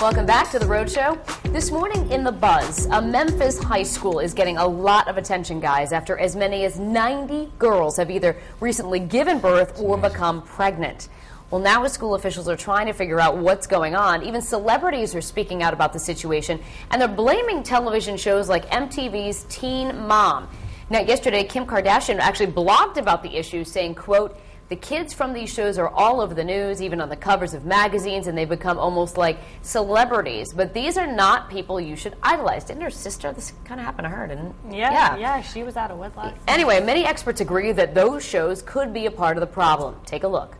Welcome back to The Road Show. This morning in The Buzz, a Memphis high school is getting a lot of attention, guys, after as many as 90 girls have either recently given birth or become pregnant. Well, now school officials are trying to figure out what's going on. Even celebrities are speaking out about the situation, and they're blaming television shows like MTV's Teen Mom. Now, yesterday, Kim Kardashian actually blogged about the issue, saying, quote, "The kids from these shows are all over the news, even on the covers of magazines, and they've become almost like celebrities. But these are not people you should idolize." Didn't her sister, this kind of happened to her, didn't it? Yeah, she was out of wedlock. Anyway, many experts agree that those shows could be a part of the problem. Take a look.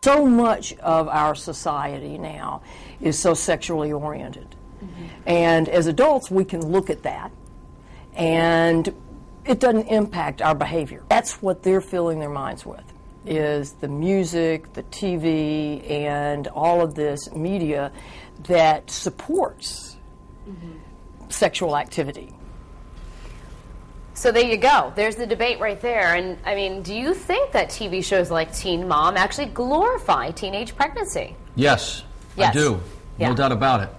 So much of our society now is so sexually oriented. And as adults, we can look at that, and it doesn't impact our behavior. That's what they're filling their minds with, is the music, the TV, and all of this media that supports sexual activity. So there you go. There's the debate right there. And, I mean, do you think that TV shows like Teen Mom actually glorify teenage pregnancy? Yes, Yes. I do. No Yeah. doubt about it.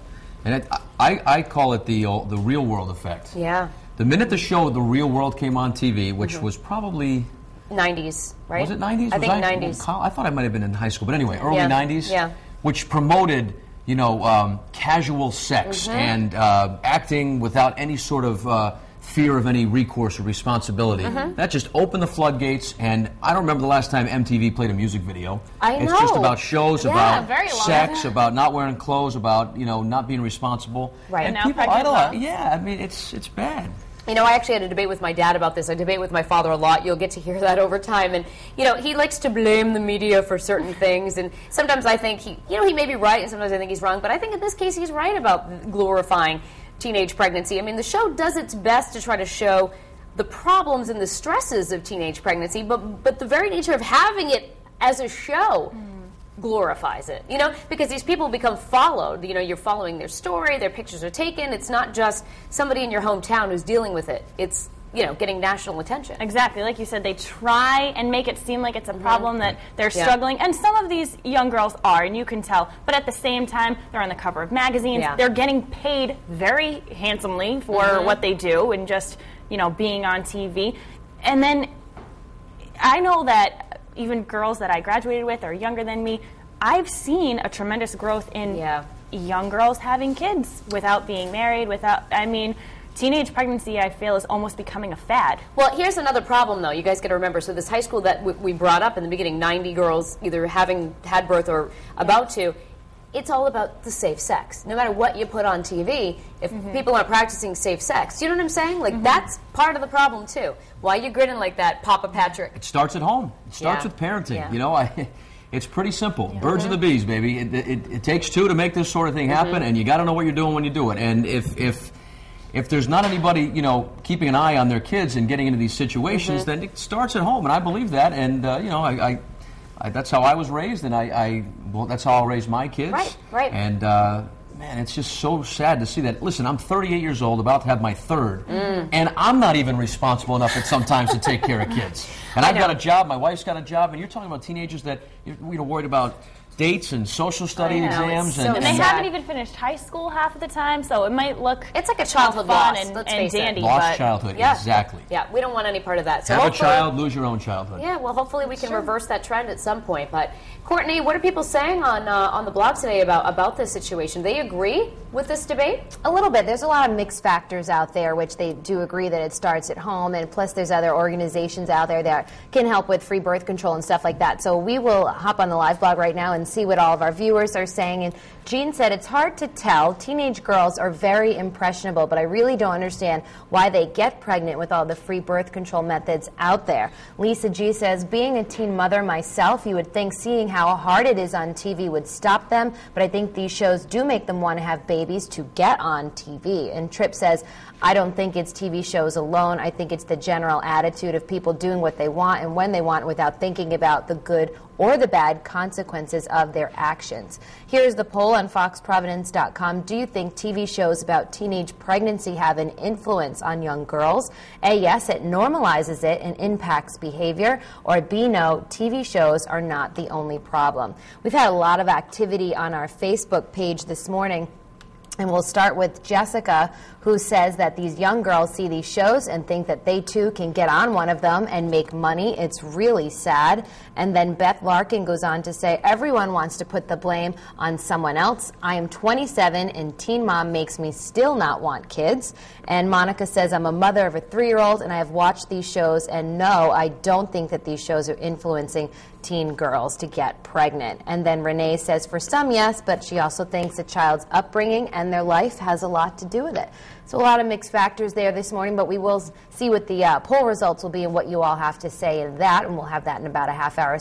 And I call it the real world effect. Yeah. The minute the show The Real World came on TV, which was probably... 90s, right? Was it 90s? I think 90s. I thought I might have been in high school. But anyway, early Yeah. 90s. Yeah. Which promoted, you know, casual sex and acting without any sort of... fear of any recourse or responsibility. That just opened the floodgates, and I don't remember the last time MTV played a music video. I It's know. just about shows, about very long. sex, about not wearing clothes, about, you know, not being responsible. Right. And now people pregnant idolize. moms. Yeah, I mean, it's bad. You know, I actually had a debate with my dad about this. I debate with my father a lot. You'll get to hear that over time. And, you know, he likes to blame the media for certain things. And sometimes I think he may be right, and sometimes I think he's wrong. But I think in this case he's right about glorifying teenage pregnancy. I mean, the show does its best to try to show the problems and the stresses of teenage pregnancy, but the very nature of having it as a show glorifies it, you know, because these people become followed. You know, you're following their story, their pictures are taken. It's not just somebody in your hometown who's dealing with it. It's, you know, getting national attention. Exactly. Like you said, they try and make it seem like it's a problem that they're Yeah. struggling. And some of these young girls are, and you can tell. But at the same time, they're on the cover of magazines. Yeah. They're getting paid very handsomely for what they do and just, you know, being on TV. And then I know that even girls that I graduated with are younger than me. I've seen a tremendous growth in young girls having kids without being married, teenage pregnancy, I feel, is almost becoming a fad. Well, here's another problem, though. You guys got to remember. So this high school that we brought up in the beginning, 90 girls either having had birth or about to, it's all about the safe sex. No matter what you put on TV, if people aren't practicing safe sex, you know what I'm saying? Like, that's part of the problem, too. Why are you grinning like that, Papa Patrick? It starts at home. It starts with parenting. Yeah. You know, it's pretty simple. Birds of the bees, baby. It takes two to make this sort of thing happen, and you got to know what you're doing when you do it. And if there's not anybody, you know, keeping an eye on their kids and getting into these situations, then it starts at home, and I believe that. And you know, I that's how I was raised, and well, that's how I'll raise my kids. Right. And man, it's just so sad to see that. Listen, I'm 38 years old, about to have my third, and I'm not even responsible enough at sometimes to take care of kids. And I've got a job, my wife's got a job, and you're talking about teenagers that you're worried about dates and social study exams, so And they haven't even finished high school half of the time, so it might look It's like a childhood fun loss, and, let's and face it. dandy. lost but childhood. Yeah. Exactly. Yeah, we don't want any part of that. So Have a hopefully- child, lose your own childhood. Yeah, well, hopefully we can reverse that trend at some point. But Courtney, what are people saying on the blog today about this situation? They agree with this debate? A little bit. There's a lot of mixed factors out there, which they do agree that it starts at home, and plus there's other organizations out there that can help with free birth control and stuff like that. So we will hop on the live blog right now and see what all of our viewers are saying. And Jean said, it's hard to tell. Teenage girls are very impressionable, but I really don't understand why they get pregnant with all the free birth control methods out there. Lisa G says, being a teen mother myself, you would think seeing how hard it is on TV would stop them, but I think these shows do make them want to have babies to get on TV. And Tripp says, I don't think it's TV shows alone. I think it's the general attitude of people doing what they want and when they want without thinking about the good or the bad consequences of their actions. Here's the poll on foxprovidence.com. Do you think TV shows about teenage pregnancy have an influence on young girls? A, yes, it normalizes it and impacts behavior. Or B, no, TV shows are not the only problem. We've had a lot of activity on our Facebook page this morning. And we'll start with Jessica, who says that these young girls see these shows and think that they too can get on one of them and make money. It's really sad. And then Beth Larkin goes on to say, everyone wants to put the blame on someone else. I am 27 and teen mom makes me still not want kids. And Monica says, I'm a mother of a 3-year-old and I have watched these shows, and no, I don't think that these shows are influencing teen girls to get pregnant. And then Renee says, for some, yes, but she also thinks a child's upbringing and their life has a lot to do with it. So a lot of mixed factors there this morning, but we will see what the poll results will be and what you all have to say in that, and we'll have that in about a half hour.